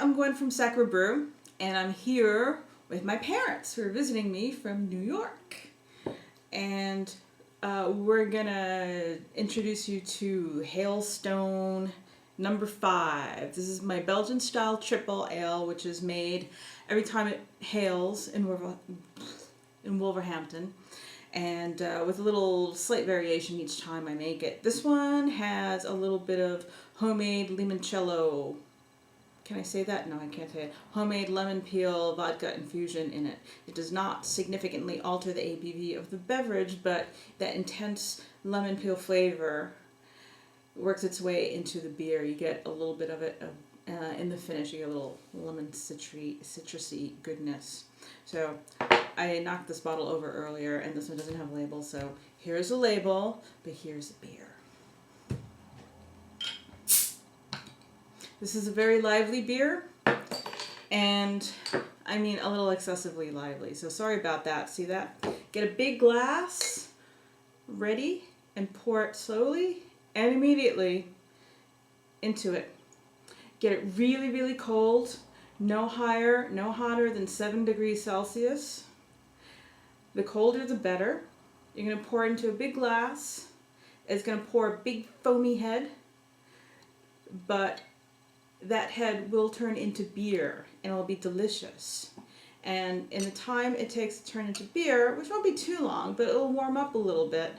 I'm Gwen from Sacre Brew, and I'm here with my parents who are visiting me from New York. And we're gonna introduce you to Hailstone number 5. This is my Belgian style triple ale, which is made every time it hails in Wolverhampton, and with a little slight variation each time I make it. This one has a little bit of homemade limoncello. Can I say that? No, I can't say it. Homemade lemon peel vodka infusion in it. It does not significantly alter the ABV of the beverage, but that intense lemon peel flavor works its way into the beer. You get a little bit of it in the finish. You get a little lemon citrusy goodness. So I knocked this bottle over earlier, and this one doesn't have a label, so here's a label, but here's the beer. This is a very lively beer, and I mean a little excessively lively, so sorry about that. See that? Get a big glass ready and pour it slowly and immediately into it. Get it really, really cold, no hotter than 7 degrees Celsius. The colder the better. You're going to pour it into a big glass. It's going to pour a big foamy head, but that head will turn into beer, and it'll be delicious. And in the time it takes to turn into beer, which won't be too long, but it'll warm up a little bit,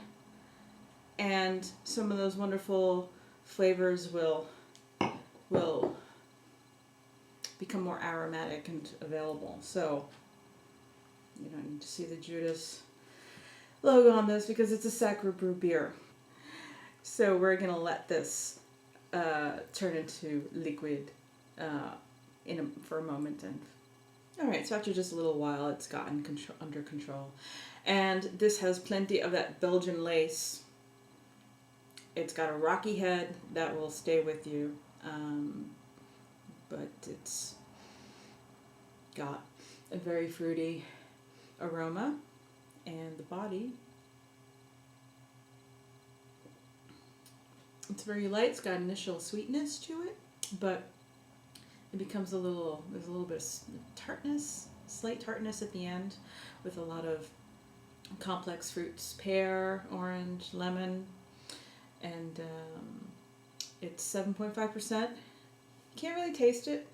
and some of those wonderful flavors will become more aromatic and available. So you don't need to see the Judas logo on this because it's a Sacre Brew beer. So we're going to let this turn into liquid for a moment, and all right, so after just a little while it's gotten under control, and this has plenty of that Belgian lace. It's got a rocky head that will stay with you, but it's got a very fruity aroma, and the body, it's very light. It's got initial sweetness to it, but it becomes there's a little bit of tartness, slight tartness at the end, with a lot of complex fruits, pear, orange, lemon, and it's 7.5%. Can't really taste it.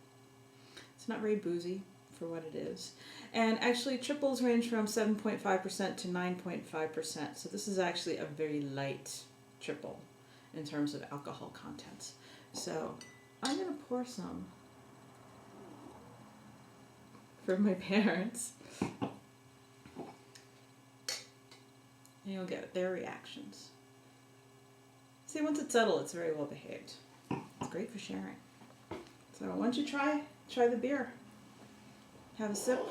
It's not very boozy for what it is. And actually triples range from 7.5% to 9.5%. So this is actually a very light triple in terms of alcohol contents. So I'm going to pour some for my parents, and you'll get their reactions. See, once it's settled, it's very well behaved. It's great for sharing. So why don't you try the beer? Have a sip.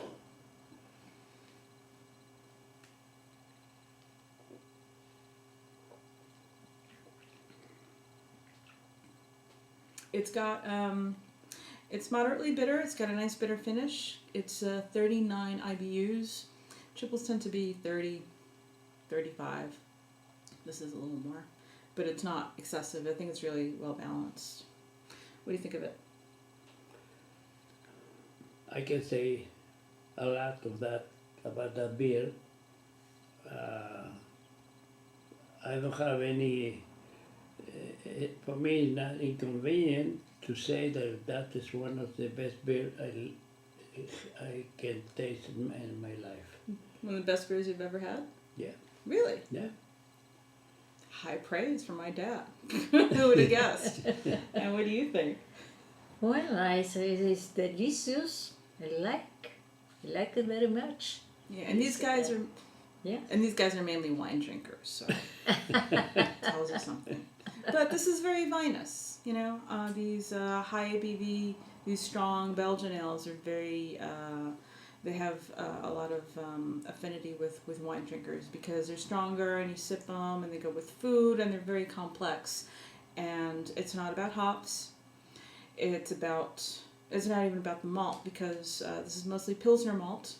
It's got, it's moderately bitter. It's got a nice bitter finish. It's 39 IBUs. Triples tend to be 30, 35. This is a little more, but it's not excessive. I think it's really well balanced. What do you think of it? I can say a lot of that about that beer. I don't have any. For me, it's not inconvenient to say that is one of the best beer I can taste in my life. One of the best beers you've ever had? Yeah. Really? Yeah. High praise from my dad. Who would have guessed? And what do you think? Well, I say it's delicious. I like it very much. Yeah, and these guys are. Yeah. And these guys are mainly wine drinkers, so tells you something. But this is very vinous, you know. These high ABV, these strong Belgian ales are very. They have a lot of affinity with wine drinkers because they're stronger, and you sip them, and they go with food, and they're very complex. And it's not about hops. It's not even about the malt, because this is mostly Pilsner malt,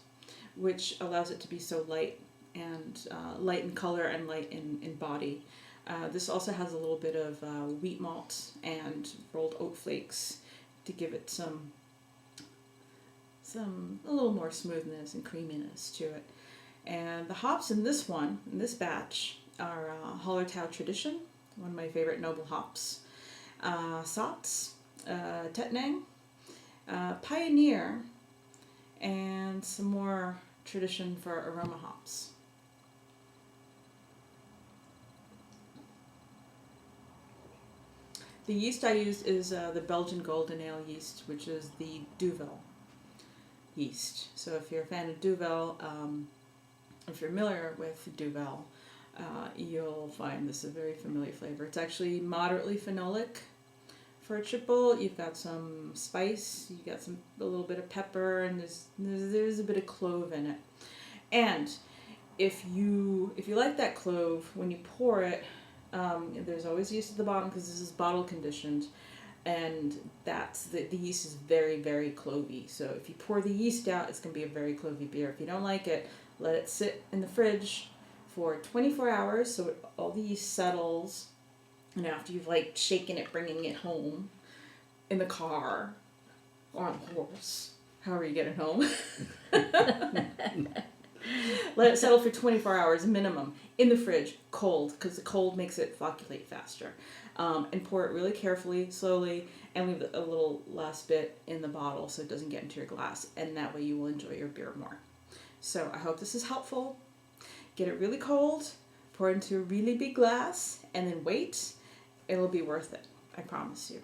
which allows it to be so light, and light in color and light in body. This also has a little bit of wheat malt and rolled oat flakes to give it some a little more smoothness and creaminess to it. And the hops in this batch, are Hallertau Tradition, one of my favorite noble hops, Satz, Tettnang, Pioneer, and some more Tradition for aroma hops. The yeast I used is the Belgian Golden Ale yeast, which is the Duvel yeast. So if you're a fan of Duvel, if you're familiar with Duvel, you'll find this a very familiar flavor. It's actually moderately phenolic for a triple. You've got some spice, you've got a little bit of pepper, and there's a bit of clove in it. And if you like that clove, when you pour it, there's always yeast at the bottom because this is bottle conditioned, and the yeast is very, very clovey. So if you pour the yeast out, it's going to be a very clovey beer. If you don't like it, let it sit in the fridge for 24 hours so all the yeast settles. And after you've shaken it, bringing it home in the car or on a horse, however you get it home. Let it settle for 24 hours minimum in the fridge, cold, because the cold makes it flocculate faster. And pour it really carefully, slowly, and leave a little last bit in the bottle so it doesn't get into your glass. And that way you will enjoy your beer more. So I hope this is helpful. Get it really cold, pour it into a really big glass, and then wait. It'll be worth it. I promise you.